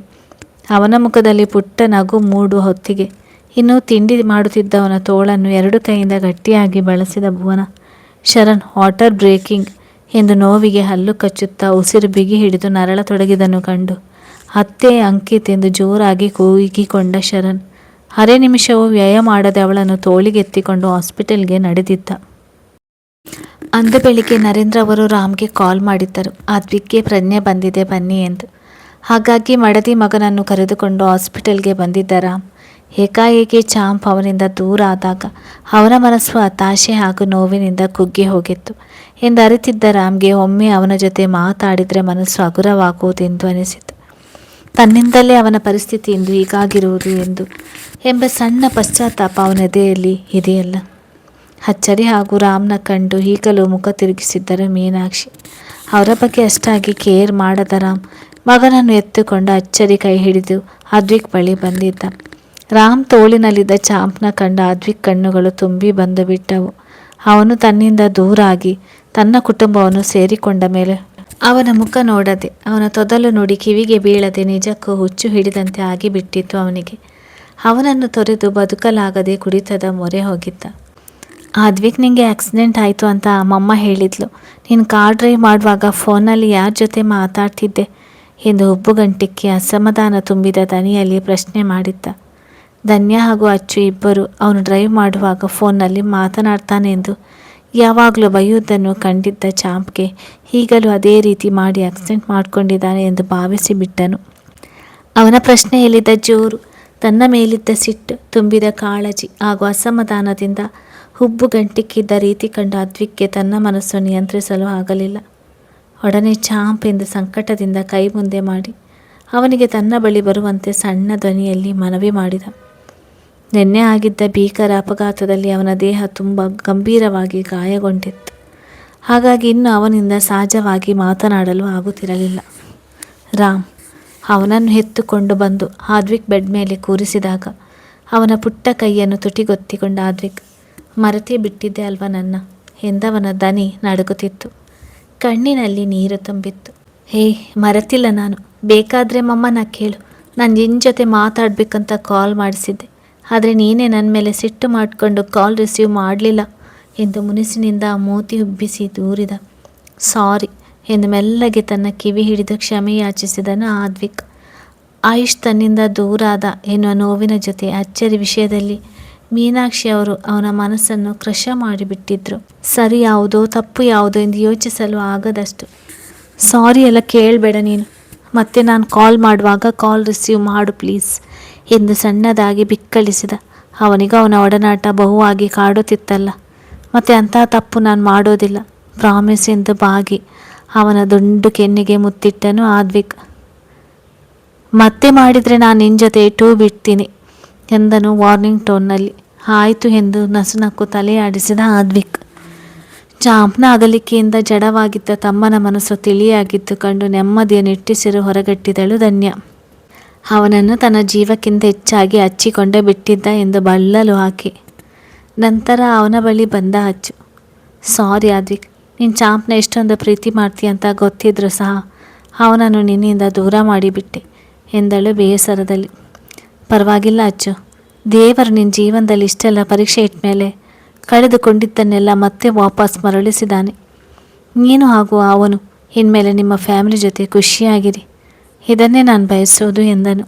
ಅವನ ಮುಖದಲ್ಲಿ ಪುಟ್ಟ ನಗು ಮೂಡುವ ಹೊತ್ತಿಗೆ ಇನ್ನೂ ತಿಂಡಿ ಮಾಡುತ್ತಿದ್ದವನ ತೋಳನ್ನು ಎರಡು ಕೈಯಿಂದ ಗಟ್ಟಿಯಾಗಿ ಬಳಸಿದ ಭುವನ, ಶರಣ್ ವಾಟರ್ ಬ್ರೇಕಿಂಗ್ ಎಂದು ನೋವಿಗೆ ಹಲ್ಲು ಕಚ್ಚುತ್ತಾ ಉಸಿರು ಬಿಗಿ ಹಿಡಿದು ನರಳತೊಡಗಿದನು ಕಂಡು ಅತ್ತೆ ಅಂಕಿತ್ ಎಂದು ಜೋರಾಗಿ ಕೂಗಿಕೊಂಡ ಶರಣ್ ಅರೆ ನಿಮಿಷವೂ ವ್ಯಯ ಮಾಡದೆ ಅವಳನ್ನು ತೋಳಿಗೆತ್ತಿಕೊಂಡು ಹಾಸ್ಪಿಟಲ್ಗೆ ನಡೆದಿದ್ದ. ಅಂದು ಬೆಳಿಗ್ಗೆ ನರೇಂದ್ರ ಅವರು ರಾಮ್ಗೆ ಕಾಲ್ ಮಾಡಿದ್ದರು. ಅದ್ವಿಕ್ಗೆ ಪ್ರಜ್ಞೆ ಬಂದಿದೆ ಬನ್ನಿ ಎಂದು. ಹಾಗಾಗಿ ಮಡದಿ ಮಗನನ್ನು ಕರೆದುಕೊಂಡು ಹಾಸ್ಪಿಟಲ್ಗೆ ಬಂದಿದ್ದ ರಾಮ್ ಏಕಾಏಕಿ ಚಾಂಪ್ ಅವನಿಂದ ದೂರ ಆದಾಗ ಅವನ ಮನಸ್ಸು ಹತಾಶೆ ಹಾಗೂ ನೋವಿನಿಂದ ಕುಗ್ಗಿ ಹೋಗಿತ್ತು ಎಂದು ಅರಿತಿದ್ದ ರಾಮ್ಗೆ ಒಮ್ಮೆ ಅವನ ಜೊತೆ ಮಾತಾಡಿದರೆ ಮನಸ್ಸು ಹಗುರವಾಗುವುದೆಂದು ಅನಿಸಿತು. ತನ್ನಿಂದಲೇ ಅವನ ಪರಿಸ್ಥಿತಿ ಇಂದು ಹೀಗಾಗಿರುವುದು ಎಂಬ ಸಣ್ಣ ಪಶ್ಚಾತ್ತಾಪ ಅವನ ಎದೆಯಲ್ಲಿ ಇದೆಯಲ್ಲ. ಅಚ್ಚರಿ ಹಾಗೂ ರಾಮ್ನ ಕಂಡು ಈಗಲೂ ಮುಖ ತಿರುಗಿಸಿದ್ದರು ಮೀನಾಕ್ಷಿ. ಅವರ ಬಗ್ಗೆ ಅಷ್ಟಾಗಿ ಕೇರ್ ಮಾಡದ ರಾಮ್ ಮಗನನ್ನು ಎತ್ತುಕೊಂಡು ಅಚ್ಚರಿ ಕೈ ಹಿಡಿದು ಅದ್ವಿಕ್ ಬಳಿ ಬಂದಿದ್ದ. ರಾಮ್ ತೋಳಿನಲ್ಲಿದ್ದ ಚಾಂಪ್ನ ಕಂಡ ಅದ್ವಿಕ್ ಕಣ್ಣುಗಳು ತುಂಬಿ ಬಂದು ಬಿಟ್ಟವು. ಅವನು ತನ್ನಿಂದ ದೂರಾಗಿ ತನ್ನ ಕುಟುಂಬವನ್ನು ಸೇರಿಕೊಂಡ ಮೇಲೆ ಅವನ ಮುಖ ನೋಡದೆ, ಅವನ ತೊದಲು ನುಡಿ ಕಿವಿಗೆ ಬೀಳದೆ ನಿಜಕ್ಕೂ ಹುಚ್ಚು ಹಿಡಿದಂತೆ ಆಗಿಬಿಟ್ಟಿತ್ತು ಅವನಿಗೆ. ಅವನನ್ನು ತೊರೆದು ಬದುಕಲಾಗದೆ ಕುಡಿತದ ಮೊರೆ ಹೋಗಿದ್ದ. ಅದ್ವಿಕ್ ನಿಂಗೆ ಆಕ್ಸಿಡೆಂಟ್ ಆಯಿತು ಅಂತ ಅಮ್ಮಮ್ಮ ಹೇಳಿದ್ಲು. ನೀನು ಕಾರ್ ಡ್ರೈವ್ ಮಾಡುವಾಗ ಫೋನಲ್ಲಿ ಯಾರ ಜೊತೆ ಮಾತಾಡ್ತಿದ್ದೆ ಎಂದು ಹುಬ್ಬುಗಂಟಿಕ್ಕಿ ಅಸಮಾಧಾನ ತುಂಬಿದ ದನಿಯಲ್ಲಿ ಪ್ರಶ್ನೆ ಮಾಡಿದ್ದ. ಧನ್ಯ ಹಾಗೂ ಅಚ್ಚು ಇಬ್ಬರು ಅವನು ಡ್ರೈವ್ ಮಾಡುವಾಗ ಫೋನ್ನಲ್ಲಿ ಮಾತನಾಡ್ತಾನೆ ಎಂದು ಯಾವಾಗಲೂ ಬೈಯುವುದನ್ನು ಕಂಡಿದ್ದ ಚಾಂಪ್ಗೆ ಈಗಲೂ ಅದೇ ರೀತಿ ಮಾಡಿ ಆಕ್ಸಿಡೆಂಟ್ ಮಾಡಿಕೊಂಡಿದ್ದಾನೆ ಎಂದು ಭಾವಿಸಿ ಬಿಟ್ಟನು. ಅವನ ಪ್ರಶ್ನೆಯಲ್ಲಿದ್ದ ಜೋರು, ತನ್ನ ಮೇಲಿದ್ದ ಸಿಟ್ಟು, ತುಂಬಿದ ಕಾಳಜಿ ಹಾಗೂ ಅಸಮಾಧಾನದಿಂದ ಹುಬ್ಬುಗಂಟಿಕ್ಕಿದ್ದ ರೀತಿ ಕಂಡ ಅದ್ವಿಕ್ಗೆ ತನ್ನ ಮನಸ್ಸು ನಿಯಂತ್ರಿಸಲು ಆಗಲಿಲ್ಲ. ಒಡನೆ ಚಾಂಪ್ ಎಂದು ಸಂಕಟದಿಂದ ಕೈ ಮುಂದೆ ಮಾಡಿ ಅವನಿಗೆ ತನ್ನ ಬಳಿ ಬರುವಂತೆ ಸಣ್ಣ ಧ್ವನಿಯಲ್ಲಿ ಮನವಿ ಮಾಡಿದ. ನಿನ್ನೆ ಆಗಿದ್ದ ಭೀಕರ ಅಪಘಾತದಲ್ಲಿ ಅವನ ದೇಹ ತುಂಬ ಗಂಭೀರವಾಗಿ ಗಾಯಗೊಂಡಿತ್ತು. ಹಾಗಾಗಿ ಇನ್ನು ಅವನಿಂದ ಸಹಜವಾಗಿ ಮಾತನಾಡಲು ಆಗುತ್ತಿರಲಿಲ್ಲ. ರಾಮ್ ಅವನನ್ನು ಎತ್ತುಕೊಂಡು ಬಂದು ಅದ್ವಿಕ್ ಬೆಡ್ ಮೇಲೆ ಕೂರಿಸಿದಾಗ ಅವನ ಪುಟ್ಟ ಕೈಯನ್ನು ತುಟಿಗೊತ್ತಿಕೊಂಡ ಅದ್ವಿಕ್, ಮರೆತೇ ಬಿಟ್ಟಿದ್ದೆ ಅಲ್ವಾ ನನ್ನ ಎಂದವನ ದನಿ ನಡುಗುತ್ತಿತ್ತು. ಕಣ್ಣಿನಲ್ಲಿ ನೀರು ತುಂಬಿತ್ತು. ಮರೆತಿಲ್ಲ ನಾನು, ಬೇಕಾದರೆ ಮಮ್ಮನ ಕೇಳು, ನಾನು ನಿನ್ನ ಜೊತೆ ಮಾತಾಡಬೇಕಂತ ಕಾಲ್ ಮಾಡಿಸಿದ್ದೆ, ಆದರೆ ನೀನೇ ನನ್ನ ಮೇಲೆ ಸಿಟ್ಟು ಮಾಡಿಕೊಂಡು ಕಾಲ್ ರಿಸೀವ್ ಮಾಡಲಿಲ್ಲ ಎಂದು ಮುನಿಸಿನಿಂದ ಮೂತಿ ಉಬ್ಬಿಸಿ ದೂರಿದ. ಸಾರಿ ಎಂದು ಮೆಲ್ಲಗೆ ತನ್ನ ಕಿವಿ ಹಿಡಿದು ಕ್ಷಮೆ ಯಾಚಿಸಿದನು ಅದ್ವಿಕ್. ಆಯುಷ್ ತನ್ನಿಂದ ದೂರಾದ ಎನ್ನುವ ನೋವಿನ ಜೊತೆ ಅಚ್ಚರಿ ವಿಷಯದಲ್ಲಿ ಮೀನಾಕ್ಷಿ ಅವರು ಅವನ ಮನಸ್ಸನ್ನು ಕ್ರಶ ಮಾಡಿಬಿಟ್ಟಿದ್ರು. ಸರಿ ಯಾವುದೋ ತಪ್ಪು ಯಾವುದೋ ಎಂದು ಯೋಚಿಸಲು ಆಗದಷ್ಟು. ಸಾರಿ ಎಲ್ಲ ಕೇಳಬೇಡ ನೀನು, ಮತ್ತೆ ನಾನು ಕಾಲ್ ಮಾಡುವಾಗ ಕಾಲ್ ರಿಸೀವ್ ಮಾಡು ಪ್ಲೀಸ್ ಎಂದು ಸಣ್ಣದಾಗಿ ಬಿಕ್ಕಳಿಸಿದ. ಅವನಿಗೂ ಅವನ ಒಡನಾಟ ಬಹುವಾಗಿ ಕಾಡುತ್ತಿತ್ತಲ್ಲ, ಮತ್ತೆ ಅಂಥ ತಪ್ಪು ನಾನು ಮಾಡೋದಿಲ್ಲ ಪ್ರಾಮಿಸ್ ಎಂದು ಬಾಗಿ ಅವನ ದುಂಡು ಕೆನ್ನೆಗೆ ಮುತ್ತಿಟ್ಟನು ಅದ್ವಿಕ್. ಮತ್ತೆ ಮಾಡಿದರೆ ನಾನು ನಿನ್ನ ಜೊತೆ ಟೂ ಬಿಡ್ತೀನಿ ಎಂದನು ವಾರ್ನಿಂಗ್ ಟೋನ್ನಲ್ಲಿ. ಆಯಿತು ಎಂದು ನಸುನಕ್ಕು ತಲೆಯಾಡಿಸಿದ ಅದ್ವಿಕ್. ಚಾಂಪ್ನ ಅಗಲಿಕೆಯಿಂದ ಜಡವಾಗಿದ್ದ ತಮ್ಮನ ಮನಸ್ಸು ತಿಳಿಯಾಗಿದ್ದು ಕಂಡು ನೆಮ್ಮದಿಯ ನಿಟ್ಟುಸಿರು ಹೊರಗಟ್ಟಿದಳು ಧನ್ಯ. ಅವನನ್ನು ತನ್ನ ಜೀವಕ್ಕಿಂತ ಹೆಚ್ಚಾಗಿ ಹಚ್ಚಿಕೊಂಡೇ ಬಿಟ್ಟಿದ್ದ ಎಂದು ಬಳ್ಳಲು ಹಾಕಿ ನಂತರ ಅವನ ಬಳಿ ಬಂದ ಅಚ್ಚು. ಸಾರಿ ಅದ್ವಿಕ್, ನೀನು ಚಾಂಪ್ನ ಎಷ್ಟೊಂದು ಪ್ರೀತಿ ಮಾಡ್ತೀಯ ಅಂತ ಗೊತ್ತಿದ್ರೂ ಸಹ ಅವನನ್ನು ನಿನ್ನಿಂದ ದೂರ ಮಾಡಿಬಿಟ್ಟೆ ಎಂದಳು ಬೇಸರದಲ್ಲಿ. ಪರವಾಗಿಲ್ಲ ಅಚ್ಚು, ದೇವರು ನಿನ್ನ ಜೀವನದಲ್ಲಿ ಇಷ್ಟೆಲ್ಲ ಪರೀಕ್ಷೆ ಇಟ್ಟ ಮೇಲೆ ಕಳೆದುಕೊಂಡಿದ್ದನ್ನೆಲ್ಲ ಮತ್ತೆ ವಾಪಸ್ ಮರಳಿಸಿದ್ದಾನೆ. ನೀನು ಹಾಗೂ ಅವನು ಇನ್ಮೇಲೆ ನಿಮ್ಮ ಫ್ಯಾಮಿಲಿ ಜೊತೆ ಖುಷಿಯಾಗಿರಿ, ಇದನ್ನೇ ನಾನು ಬಯಸೋದು ಎಂದನು.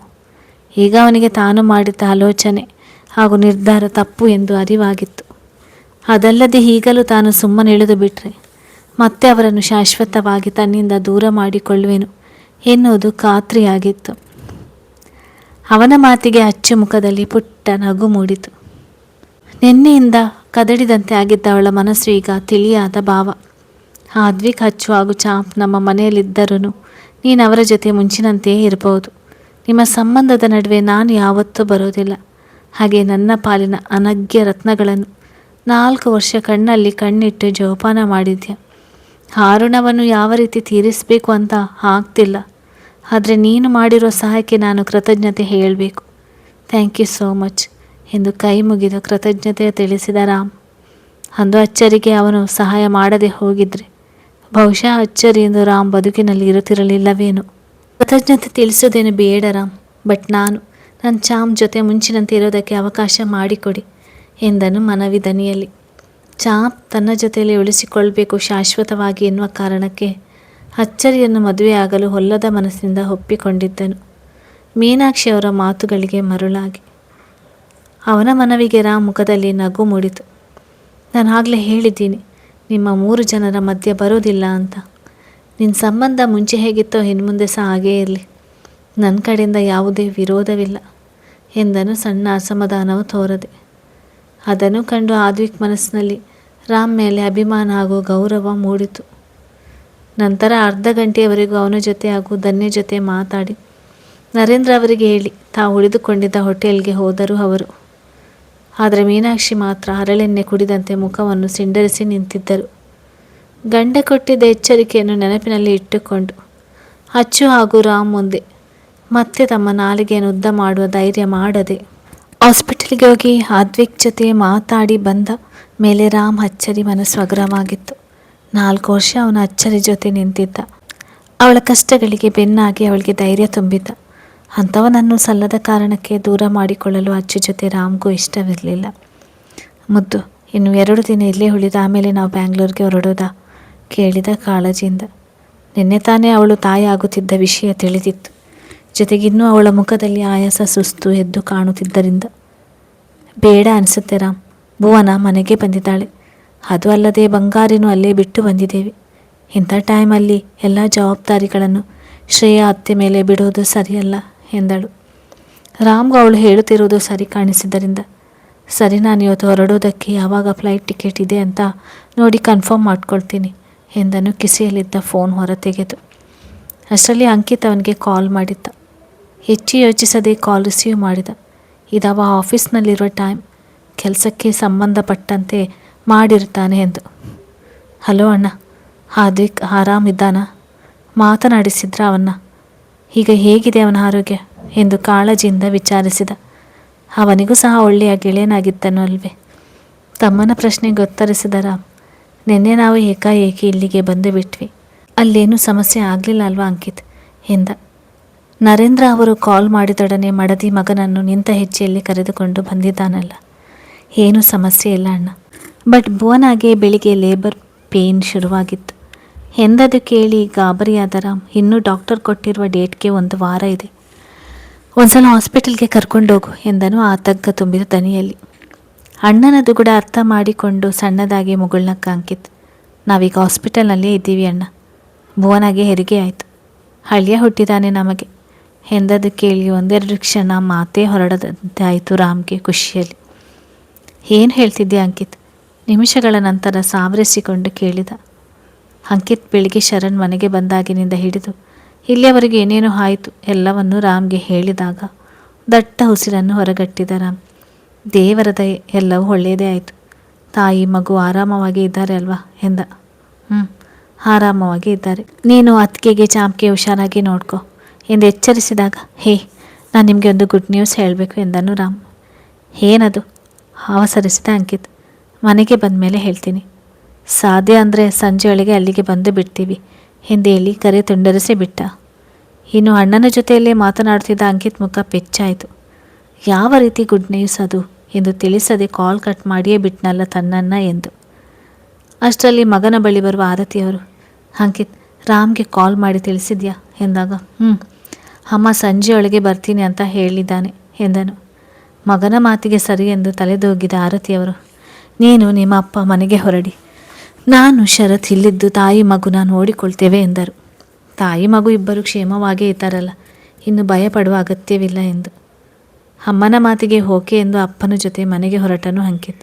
ಈಗ ಅವನಿಗೆ ತಾನು ಮಾಡಿದ್ದ ಆಲೋಚನೆ ಹಾಗೂ ನಿರ್ಧಾರ ತಪ್ಪು ಎಂದು ಅರಿವಾಗಿತ್ತು. ಅದಲ್ಲದೆ ಈಗಲೂ ತಾನು ಸುಮ್ಮನೆ ಇಳಿದು ಬಿಟ್ಟರೆ ಮತ್ತೆ ಅವರನ್ನು ಶಾಶ್ವತವಾಗಿ ತನ್ನಿಂದ ದೂರ ಮಾಡಿಕೊಳ್ಳುವೆನು ಎನ್ನುವುದು ಖಾತ್ರಿಯಾಗಿತ್ತು. ಅವನ ಮಾತಿಗೆ ಅಚ್ಚು ಮುಖದಲ್ಲಿ ಪುಟ್ಟ ನಗು ಮೂಡಿತು. ನಿನ್ನೆಯಿಂದ ಕದಡಿದಂತೆ ಆಗಿದ್ದ ಅವಳ ಮನಸ್ಸು ಈಗ ತಿಳಿಯಾದ ಭಾವ. ಆದ್ವಿಕ್, ಅಚ್ಚು ಹಾಗೂ ಚಾಂಪ್ ನಮ್ಮ ಮನೆಯಲ್ಲಿದ್ದರೂ ನೀನು ಅವರ ಜೊತೆ ಮುಂಚಿನಂತೆಯೇ ಇರಬಹುದು. ನಿಮ್ಮ ಸಂಬಂಧದ ನಡುವೆ ನಾನು ಯಾವತ್ತೂ ಬರೋದಿಲ್ಲ. ಹಾಗೆ ನನ್ನ ಪಾಲಿನ ಅನಗ್ಯ ರತ್ನಗಳನ್ನು 4 ವರ್ಷ ಕಣ್ಣಲ್ಲಿ ಕಣ್ಣಿಟ್ಟು ಜೋಪಾನ ಮಾಡಿದ್ಯಾ. ಆ ಋಣವನ್ನು ಯಾವ ರೀತಿ ತೀರಿಸಬೇಕು ಅಂತ ಆಗ್ತಿಲ್ಲ. ಆದರೆ ನೀನು ಮಾಡಿರೋ ಸಹಾಯಕ್ಕೆ ನಾನು ಕೃತಜ್ಞತೆ ಹೇಳಬೇಕು. ಥ್ಯಾಂಕ್ ಯು ಸೋ ಮಚ್ ಎಂದು ಕೈ ಮುಗಿದು ಕೃತಜ್ಞತೆ ತಿಳಿಸಿದ ರಾಮ್. ಅಂದು ಅಚ್ಚರಿಗೆ ಅವನು ಸಹಾಯ ಮಾಡದೆ ಹೋಗಿದ್ರೆ ಬಹುಶಃ ಅಚ್ಚರಿಯಿಂದ ರಾಮ್ ಬದುಕಿನಲ್ಲಿ ಇರುತ್ತಿರಲಿಲ್ಲವೇನು. ಕೃತಜ್ಞತೆ ತಿಳಿಸೋದೇನು ಬೇಡ ರಾಮ್, ಬಟ್ ನನ್ನ ಚಾಮ್ ಜೊತೆ ಮುಂಚಿನಂತೆ ಇರೋದಕ್ಕೆ ಅವಕಾಶ ಮಾಡಿಕೊಡಿ ಎಂದನು ಮನವಿ ದನಿಯಲ್ಲಿ. ಚಾಂಪ್ ತನ್ನ ಜೊತೆಯಲ್ಲಿ ಉಳಿಸಿಕೊಳ್ಬೇಕು ಶಾಶ್ವತವಾಗಿ ಎನ್ನುವ ಕಾರಣಕ್ಕೆ ಅಚ್ಚರಿಯನ್ನು ಮದುವೆಯಾಗಲು ಹೊಲ್ಲದ ಮನಸ್ಸಿನಿಂದ ಒಪ್ಪಿಕೊಂಡಿದ್ದನು. ಮೀನಾಕ್ಷಿ ಅವರ ಮಾತುಗಳಿಗೆ ಮರುಳಾಗಿ ಅವನ ಮನವಿಗೆ ರಾಮ್ ಮುಖದಲ್ಲಿ ನಗು ಮೂಡಿತು. ನಾನು ಆಗಲೇ ಹೇಳಿದ್ದೀನಿ, ನಿಮ್ಮ 3 ಜನರ ಮಧ್ಯೆ ಬರೋದಿಲ್ಲ ಅಂತ. ನಿನ್ನ ಸಂಬಂಧ ಮುಂಚೆ ಹೇಗಿತ್ತೋ ಇನ್ನು ಮುಂದೆ ಸಹ ಹಾಗೇ ಇರಲಿ. ನನ್ನ ಕಡೆಯಿಂದ ಯಾವುದೇ ವಿರೋಧವಿಲ್ಲ ಎಂದನು ಸಣ್ಣ ಅಸಮಾಧಾನವು ತೋರದೆ. ಅದನ್ನು ಕಂಡು ಆದ್ವಿಕ್ ಮನಸ್ಸಿನಲ್ಲಿ ರಾಮ್ ಮೇಲೆ ಅಭಿಮಾನ ಹಾಗೂ ಗೌರವ ಮೂಡಿತು. ನಂತರ ಅರ್ಧ ಗಂಟೆಯವರೆಗೂ ಅವನ ಜೊತೆ ಹಾಗೂ ಧನ್ಯ ಜೊತೆ ಮಾತಾಡಿ ನರೇಂದ್ರ ಅವರಿಗೆ ಹೇಳಿ ತಾವು ಉಳಿದುಕೊಂಡಿದ್ದ ಹೋಟೆಲ್ಗೆ ಹೋದರು ಅವರು. ಆದರೆ ಮೀನಾಕ್ಷಿ ಮಾತ್ರ ಹರಳೆಣ್ಣೆ ಕುಡಿದಂತೆ ಮುಖವನ್ನು ಸಿಂಡರಿಸಿ ನಿಂತಿದ್ದರು. ಗಂಡ ಕೊಟ್ಟಿದ್ದ ಎಚ್ಚರಿಕೆಯನ್ನು ನೆನಪಿನಲ್ಲಿ ಇಟ್ಟುಕೊಂಡು ಅಚ್ಚು ಹಾಗೂ ರಾಮ್ ಮುಂದೆ ಮತ್ತೆ ತಮ್ಮ ನಾಲಿಗೆಯನ್ನು ಉದ್ದ ಮಾಡುವ ಧೈರ್ಯ ಮಾಡದೆ ಹಾಸ್ಪಿಟಲ್ಗೆ ಹೋಗಿ ಆದ್ವಿಕ್ ಜೊತೆ ಮಾತಾಡಿ ಬಂದ ಮೇಲೆ ರಾಮ್ ಅಚ್ಚರಿ ಮನಸ್ಸು ಅಗ್ರವಾಗಿತ್ತು. 4 ವರ್ಷ ಅವನ ಅಚ್ಚರಿ ಜೊತೆ ನಿಂತಿದ್ದ. ಅವಳ ಕಷ್ಟಗಳಿಗೆ ಬೆನ್ನಾಗಿ ಅವಳಿಗೆ ಧೈರ್ಯ ತುಂಬಿದ್ದ. ಅಂಥವನನ್ನು ಸಲ್ಲದ ಕಾರಣಕ್ಕೆ ದೂರ ಮಾಡಿಕೊಳ್ಳಲು ಅಚ್ಚು ಜೊತೆ ರಾಮ್ಗೂ ಇಷ್ಟವಿರಲಿಲ್ಲ. ಮುದ್ದು, ಇನ್ನು 2 ದಿನ ಇಲ್ಲೇ ಉಳಿದ ಆಮೇಲೆ ನಾವು ಬ್ಯಾಂಗ್ಳೂರ್ಗೆ ಹೊರಡೋದಾ ಕೇಳಿದ ಕಾಳಜಿಯಿಂದ. ನಿನ್ನೆ ತಾನೇ ಅವಳು ತಾಯಿ ಆಗುತ್ತಿದ್ದ ವಿಷಯ ತಿಳಿದಿತ್ತು. ಜೊತೆಗಿನ್ನೂ ಅವಳ ಮುಖದಲ್ಲಿ ಆಯಾಸ ಸುಸ್ತು ಎದ್ದು ಕಾಣುತ್ತಿದ್ದರಿಂದ ಬೇಡ ಅನಿಸುತ್ತೆ ರಾಮ್. ಭುವನ ಮನೆಗೆ ಬಂದಿದ್ದಾಳೆ. ಅದು ಅಲ್ಲದೆ ಬಂಗಾರಿನೂ ಅಲ್ಲೇ ಬಿಟ್ಟು ಬಂದಿದ್ದೇವೆ. ಇಂಥ ಟೈಮಲ್ಲಿ ಎಲ್ಲ ಜವಾಬ್ದಾರಿಗಳನ್ನು ಶ್ರೇಯಾ ಅತ್ತೆ ಮೇಲೆ ಬಿಡೋದು ಸರಿಯಲ್ಲ ಎಂದಳು. ರಾಮ್ಗೂ ಅವಳು ಹೇಳುತ್ತಿರುವುದು ಸರಿ ಕಾಣಿಸಿದ್ದರಿಂದ ಸರಿ, ನಾನು ಇವತ್ತು ಹೊರಡೋದಕ್ಕೆ ಯಾವಾಗ ಫ್ಲೈಟ್ ಟಿಕೆಟ್ ಇದೆ ಅಂತ ನೋಡಿ ಕನ್ಫರ್ಮ್ ಮಾಡ್ಕೊಳ್ತೀನಿ ಎಂದನು ಕಿಸೆಯಲ್ಲಿದ್ದ ಫೋನ್ ಹೊರತೆಗೆದು. ಅಷ್ಟರಲ್ಲಿ ಅಂಕಿತ್ ಅವನಿಗೆ ಕಾಲ್ ಮಾಡಿದ್ದ. ಹೆಚ್ಚು ಯೋಚಿಸದೆ ಕಾಲ್ ರಿಸೀವ್ ಮಾಡಿದ. ಇದವ ಆಫೀಸ್ನಲ್ಲಿರೋ ಟೈಮ್, ಕೆಲಸಕ್ಕೆ ಸಂಬಂಧಪಟ್ಟಂತೆ ಮಾಡಿರ್ತಾನೆ ಎಂದು. ಹಲೋ ಅಣ್ಣ, ಆದ್ವಿಕ್ ಆರಾಮಿದ್ದಾನ? ಮಾತನಾಡಿಸಿದ್ರ ಅವನ್ನ? ಈಗ ಹೇಗಿದೆ ಅವನ ಆರೋಗ್ಯ ಎಂದು ಕಾಳಜಿಯಿಂದ ವಿಚಾರಿಸಿದ. ಅವನಿಗೂ ಸಹ ಒಳ್ಳೆಯ ಗೆಳೆಯನಾಗಿದ್ದನು ಅಲ್ವೇ? ತಮ್ಮನ ಪ್ರಶ್ನೆಗೆ ಉತ್ತರಿಸಿದ ರಾಮ್. ನಿನ್ನೆ ನಾವು ಏಕಾಏಕಿ ಇಲ್ಲಿಗೆ ಬಂದು ಬಿಟ್ವಿ. ಅಲ್ಲೇನೂ ಸಮಸ್ಯೆ ಆಗಲಿಲ್ಲ ಅಲ್ವಾ ಅಂಕಿತ್ ಎಂದ. ನರೇಂದ್ರ ಅವರು ಕಾಲ್ ಮಾಡಿದೊಡನೆ ಮಡದಿ ಮಗನನ್ನು ನಿಂತ ಹೆಜ್ಜೆಯಲ್ಲಿ ಕರೆದುಕೊಂಡು ಬಂದಿದ್ದಾನಲ್ಲ, ಏನೂ ಸಮಸ್ಯೆ ಇಲ್ಲ ಅಣ್ಣ. ಬಟ್ ಭುವನಾಗೆ ಬೆಳಿಗ್ಗೆ ಲೇಬರ್ ಪೇನ್ ಶುರುವಾಗಿತ್ತು ಎಂದದು ಕೇಳಿ ಗಾಬರಿಯಾದ ರಾಮ್. ಇನ್ನೂ ಡಾಕ್ಟರ್ ಕೊಟ್ಟಿರುವ ಡೇಟ್ಗೆ 1 ವಾರ ಇದೆ. ಒಂದ್ಸಲ ಹಾಸ್ಪಿಟಲ್ಗೆ ಕರ್ಕೊಂಡೋಗು ಎಂದನು ಆತಂಕ ತುಂಬಿದ ದನಿಯಲ್ಲಿ. ಅಣ್ಣನದು ಕೂಡ ಅರ್ಥ ಮಾಡಿಕೊಂಡು ಸಣ್ಣದಾಗಿ ಮುಗುಳ್ನಕ್ಕ ಅಂಕಿತ್. ನಾವೀಗ ಹಾಸ್ಪಿಟಲ್ನಲ್ಲೇ ಇದ್ದೀವಿ ಅಣ್ಣ. ಭುವನಾಗೆ ಹೆರಿಗೆ ಆಯಿತು, ಹಳ್ಳಿಯ ಹುಟ್ಟಿದಾನೆ ನಮಗೆ ಎಂದದು ಕೇಳಿ 1-2 ಕ್ಷಣ ಮಾತೇ ಹೊರಡದಾಯಿತು ರಾಮ್ಗೆ ಖುಷಿಯಲ್ಲಿ. ಏನು ಹೇಳ್ತಿದ್ದೆ ಅಂಕಿತ್? ನಿಮಿಷಗಳ ನಂತರ ಸಾವರಿಸಿಕೊಂಡು ಕೇಳಿದ. ಅಂಕಿತ್ ಬೆಳಿಗ್ಗೆ ಶರಣ್ ಮನೆಗೆ ಬಂದಾಗಿನಿಂದ ಹಿಡಿದು ಇಲ್ಲಿಯವರೆಗೆ ಏನೇನೋ ಆಯಿತು ಎಲ್ಲವನ್ನೂ ರಾಮ್ಗೆ ಹೇಳಿದಾಗ ದಟ್ಟ ಉಸಿರನ್ನು ಹೊರಗಟ್ಟಿದ ರಾಮ್. ದೇವರ ದಯೆ, ಎಲ್ಲವೂ ಒಳ್ಳೆಯದೇ ಆಯಿತು. ತಾಯಿ ಮಗು ಆರಾಮವಾಗಿ ಇದ್ದಾರೆ ಅಲ್ವಾ ಎಂದ. ಆರಾಮವಾಗಿ ಇದ್ದಾರೆ. ನೀನು ಅತ್ತಿಗೆಗೆ ಚಾಂಪ್ಗೆ ಹುಷಾರಾಗಿ ನೋಡ್ಕೊ ಎಂದು ಎಚ್ಚರಿಸಿದಾಗ, ಹೇ, ನಾನು ನಿಮಗೆ ಒಂದು ಗುಡ್ ನ್ಯೂಸ್ ಹೇಳಬೇಕು ಎಂದನು ರಾಮ್. ಏನದು? ಅವಸರಿಸಿದ ಅಂಕಿತ್. ಮನೆಗೆ ಬಂದ ಮೇಲೆ ಹೇಳ್ತೀನಿ. ಸಾಧ್ಯ ಅಂದರೆ ಸಂಜೆಯೊಳಗೆ ಅಲ್ಲಿಗೆ ಬಂದು ಬಿಡ್ತೀವಿ ಎಂದು ಹೇಳಿ ಕರೆ ತುಂಡರಿಸಿ ಬಿಟ್ಟ. ಇನ್ನು ಅಣ್ಣನ ಜೊತೆಯಲ್ಲೇ ಮಾತನಾಡ್ತಿದ್ದ ಅಂಕಿತ್ ಮುಖ ಪೆಚ್ಚಾಯಿತು. ಯಾವ ರೀತಿ ಗುಡ್ ನ್ಯೂಸ್ ಅದು ಎಂದು ತಿಳಿಸದೆ ಕಾಲ್ ಕಟ್ ಮಾಡಿಯೇ ಬಿಟ್ನಲ್ಲ ತನ್ನನ್ನ ಎಂದು. ಅಷ್ಟರಲ್ಲಿ ಮಗನ ಬಳಿ ಬರುವ ಆರತಿಯವರು, ಅಂಕಿತ್, ರಾಮ್ಗೆ ಕಾಲ್ ಮಾಡಿ ತಿಳಿಸಿದ್ಯಾ ಎಂದಾಗ, ಅಮ್ಮ ಸಂಜೆಯೊಳಗೆ ಬರ್ತೀನಿ ಅಂತ ಹೇಳಿದ್ದಾನೆ ಎಂದನು. ಮಗನ ಮಾತಿಗೆ ಸರಿ ಎಂದು ತಲೆದೂಗಿದ ಆರತಿಯವರು, ನೀನು ನಿಮ್ಮ ಅಪ್ಪ ಮನೆಗೆ ಹೊರಡಿ, ನಾನು ಶರತ್ ಇಲ್ಲಿದ್ದು ತಾಯಿ ಮಗುನ ನೋಡಿಕೊಳ್ತೇವೆ ಎಂದರು. ತಾಯಿ ಮಗು ಇಬ್ಬರು ಕ್ಷೇಮವಾಗೇ ಇದ್ದಾರಲ್ಲ, ಇನ್ನು ಭಯಪಡುವ ಅಗತ್ಯವಿಲ್ಲ ಎಂದು. ಅಮ್ಮನ ಮಾತಿಗೆ ಓಕೆ ಎಂದು ಅಪ್ಪನ ಜೊತೆ ಮನೆಗೆ ಹೊರಟನು ಅಂಕಿತ್.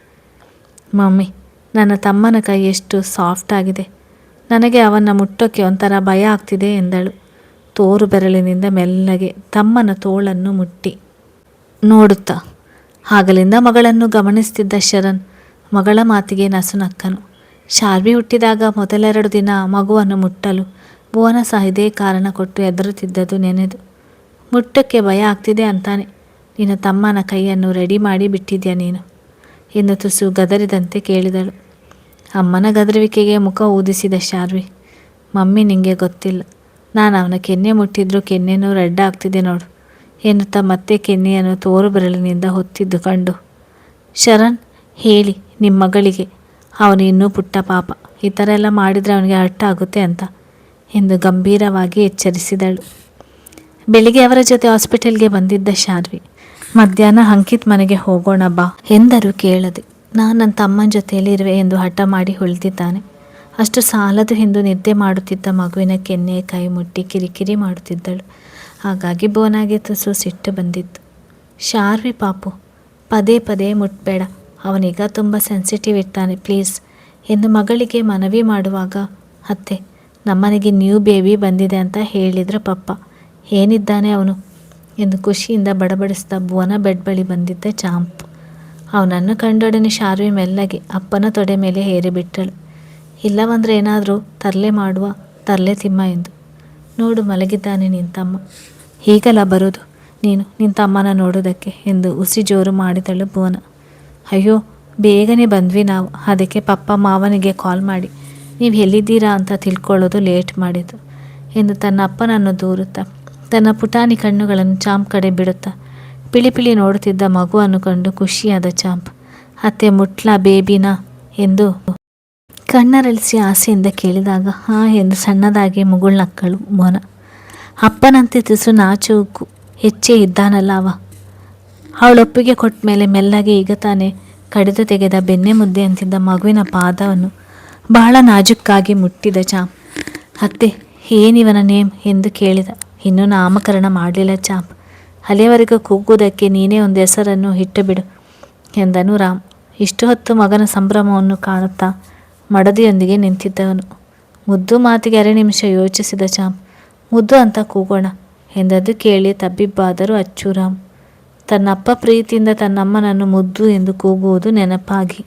ಮಮ್ಮಿ, ನನ್ನ ತಮ್ಮನ ಕೈ ಎಷ್ಟು ಸಾಫ್ಟ್ ಆಗಿದೆ, ನನಗೆ ಅವನ್ನ ಮುಟ್ಟೋಕ್ಕೆ ಒಂಥರ ಭಯ ಆಗ್ತಿದೆ ಎಂದಳು. ತೋರು ಬೆರಳಿನಿಂದ ಮೆಲ್ಲಗೆ ತಮ್ಮನ ತೋಳನ್ನು ಮುಟ್ಟಿ ನೋಡುತ್ತಾ. ಆಗಲಿಂದ ಮಗಳನ್ನು ಗಮನಿಸ್ತಿದ್ದ ಶರಣ್ ಮಗಳ ಮಾತಿಗೆ ನಸುನಕ್ಕನು. ಶಾರ್ವಿ ಹುಟ್ಟಿದಾಗ ಮೊದಲೆರಡು ದಿನ ಮಗುವನ್ನು ಮುಟ್ಟಲು ಭುವನ ಸಹ ಇದೇ ಕಾರಣ ಕೊಟ್ಟು ಹೆದರುತ್ತಿದ್ದದು ನೆನೆದು. ಮುಟ್ಟಕ್ಕೆ ಭಯ ಆಗ್ತಿದೆ ಅಂತಾನೆ ನಿನ್ನ ತಮ್ಮನ ಕೈಯನ್ನು ರೆಡಿ ಮಾಡಿ ಬಿಟ್ಟಿದ್ಯಾ ನೀನು ಎಂದು ತುಸು ಗದರಿದಂತೆ ಕೇಳಿದಳು. ಅಮ್ಮನ ಗದರುವಿಕೆಗೆ ಮುಖ ಊದಿಸಿದ ಶಾರ್ವಿ, ಮಮ್ಮಿ ನಿಂಗೆ ಗೊತ್ತಿಲ್ಲ, ನಾನು ಅವನ ಕೆನ್ನೆ ಮುಟ್ಟಿದ್ರೂ ಕೆನ್ನೆನೂ ರೆಡ್ ಆಗ್ತಿದೆ ನೋಡು ಎನ್ನುತ್ತಾ ಮತ್ತೆ ಕೆನ್ನೆಯನ್ನು ತೋರು ಬೆರಳಿನಿಂದ ಹೊತ್ತಿದ್ದು ಕಂಡು, ಶರಣ್ ಹೇಳಿ ನಿಮ್ಮ ಮಗಳಿಗೆ, ಅವನು ಇನ್ನೂ ಪುಟ್ಟ ಪಾಪ, ಈ ಥರ ಎಲ್ಲ ಮಾಡಿದರೆ ಅವನಿಗೆ ಹರ್ಟ್ ಆಗುತ್ತೆ ಅಂತ ಎಂದು ಗಂಭೀರವಾಗಿ ಎಚ್ಚರಿಸಿದಳು. ಬೆಳಿಗ್ಗೆ ಅವರ ಜೊತೆ ಹಾಸ್ಪಿಟಲ್ಗೆ ಬಂದಿದ್ದ ಶಾರ್ವಿ, ಮಧ್ಯಾಹ್ನ ಅಂಕಿತ್ ಮನೆಗೆ ಹೋಗೋಣ ಬಾ ಎಂದರು ಕೇಳದೆ. ನಾನು ನನ್ನ ತಮ್ಮನ ಜೊತೆಯಲ್ಲಿರುವೆ ಎಂದು ಹಠ ಮಾಡಿ ಉಳಿದಿದ್ದಾನೆ. ಅಷ್ಟು ಸಾಲದು ಎಂದು ನಿದ್ದೆ ಮಾಡುತ್ತಿದ್ದ ಮಗುವಿನ ಕೆನ್ನೆ ಕೈ ಮುಟ್ಟಿ ಕಿರಿಕಿರಿ ಮಾಡುತ್ತಿದ್ದಳು. ಹಾಗಾಗಿ ಬೋನಾಗೆ ತುಸು ಸಿಟ್ಟು ಬಂದಿತ್ತು. ಶಾರ್ವಿ ಪಾಪು, ಪದೇ ಪದೇ ಮುಟ್ಬೇಡ, ಅವನೀಗ ತುಂಬ ಸೆನ್ಸಿಟಿವ್ ಇರ್ತಾನೆ ಪ್ಲೀಸ್ ಎಂದು ಮಗಳಿಗೆ ಮನವಿ ಮಾಡುವಾಗ, ಅತ್ತೆ ನಮ್ಮನೆಗೆ ನ್ಯೂ ಬೇಬಿ ಬಂದಿದೆ ಅಂತ ಹೇಳಿದ್ರು ಪಪ್ಪ, ಏನಿದ್ದಾನೆ ಅವನು ಎಂದು ಖುಷಿಯಿಂದ ಬಡಬಡಿಸಿದ ಭುವನ ಬೆಡ್ ಬಳಿ ಬಂದಿದ್ದ ಚಾಂಪ್. ಅವನನ್ನು ಕಂಡೊಡನೆ ಶಾರ್ವಿ ಮೆಲ್ಲಗೆ ಅಪ್ಪನ ತೊಡೆ ಮೇಲೆ ಹೇರಿಬಿಟ್ಟಳು. ಇಲ್ಲವಂದ್ರೆ ಏನಾದರೂ ತರಲೆ ಮಾಡುವ, ತರಲೆ ತಿಮ್ಮ ಎಂದು. ನೋಡು ಮಲಗಿದ್ದಾನೆ ನಿನ್ನ ತಮ್ಮ, ಹೀಗಲ್ಲ ಬರೋದು ನೀನು ನಿನ್ನ ತಮ್ಮನ ನೋಡೋದಕ್ಕೆ ಎಂದು ಉಸಿ ಜೋರು ಮಾಡಿದಳು ಭುವನ. ಅಯ್ಯೋ ಬೇಗನೆ ಬಂದ್ವಿ ನಾವು, ಅದಕ್ಕೆ ಪಪ್ಪ ಮಾವನಿಗೆ ಕಾಲ್ ಮಾಡಿ ನೀವು ಎಲ್ಲಿದ್ದೀರಾ ಅಂತ ತಿಳ್ಕೊಳ್ಳೋದು ಲೇಟ್ ಮಾಡಿತು ಎಂದು ತನ್ನ ಅಪ್ಪನನ್ನು ದೂರುತ್ತಾ ತನ್ನ ಪುಟಾಣಿ ಕಣ್ಣುಗಳನ್ನು ಚಾಂಪ್ ಕಡೆ ಬಿಡುತ್ತಾ ಪಿಳಿ ಪಿಳಿ ನೋಡುತ್ತಿದ್ದ ಮಗುವನ್ನು ಕಂಡು ಖುಷಿಯಾದ ಚಾಂಪ್, ಅತ್ತೆ ಮುಟ್ಲಾ ಬೇಬಿನಾ ಎಂದು ಕಣ್ಣರಳಿಸಿ ಆಸೆಯಿಂದ ಕೇಳಿದಾಗ ಹಾಂ ಎಂದು ಸಣ್ಣದಾಗಿ ಮುಗುಳ್ನಕ್ಕಳು ಭುವನ. ಅಪ್ಪನಂತೆ ತುಸು ನಾಚೂಕು ಹೆಚ್ಚೇ ಇದ್ದಾನಲ್ಲ ಅವ. ಅವಳೊಪ್ಪಿಗೆ ಕೊಟ್ಟ ಮೇಲೆ ಮೆಲ್ಲಗೆ ಈಗ ತಾನೇ ಕಡಿದು ತೆಗೆದ ಬೆನ್ನೆ ಮುದ್ದೆ ಅಂತಿದ್ದ ಮಗುವಿನ ಪಾದವನ್ನು ಬಹಳ ನಾಜುಕ್ಕಾಗಿ ಮುಟ್ಟಿದ ಚಾಂಪ್. ಅತ್ತೆ ಏನಿವನ ನೇಮ್ ಎಂದು ಕೇಳಿದ. ಇನ್ನೂ ನಾಮಕರಣ ಮಾಡಲಿಲ್ಲ ಚಾಂಪ್, ಅಲ್ಲಿಯವರೆಗೂ ಕೂಗುವುದಕ್ಕೆ ನೀನೇ ಒಂದು ಹೆಸರನ್ನು ಇಟ್ಟುಬಿಡು ಎಂದನು ರಾಮ್. ಇಷ್ಟು ಹೊತ್ತು ಮಗನ ಸಂಭ್ರಮವನ್ನು ಕಾಣುತ್ತಾ ಮಡದಿಯೊಂದಿಗೆ ನಿಂತಿದ್ದವನು. ಮುದ್ದು ಮಾತಿಗೆ 2 ನಿಮಿಷ ಯೋಚಿಸಿದ ಚಾಂಪ್, ಮುದ್ದು ಅಂತ ಕೂಗೋಣ ಎಂದದ್ದು ಕೇಳಿ ತಬ್ಬಿಬ್ಬಾದರೂ ಅಚ್ಚು ರಾಮ್. ತನ್ನಪ್ಪ ಪ್ರೀತಿಯಿಂದ ತನ್ನಮ್ಮನನ್ನು ಮುದ್ದು ಎಂದು ಕೂಗುವುದು ನೆನಪಾಗಿ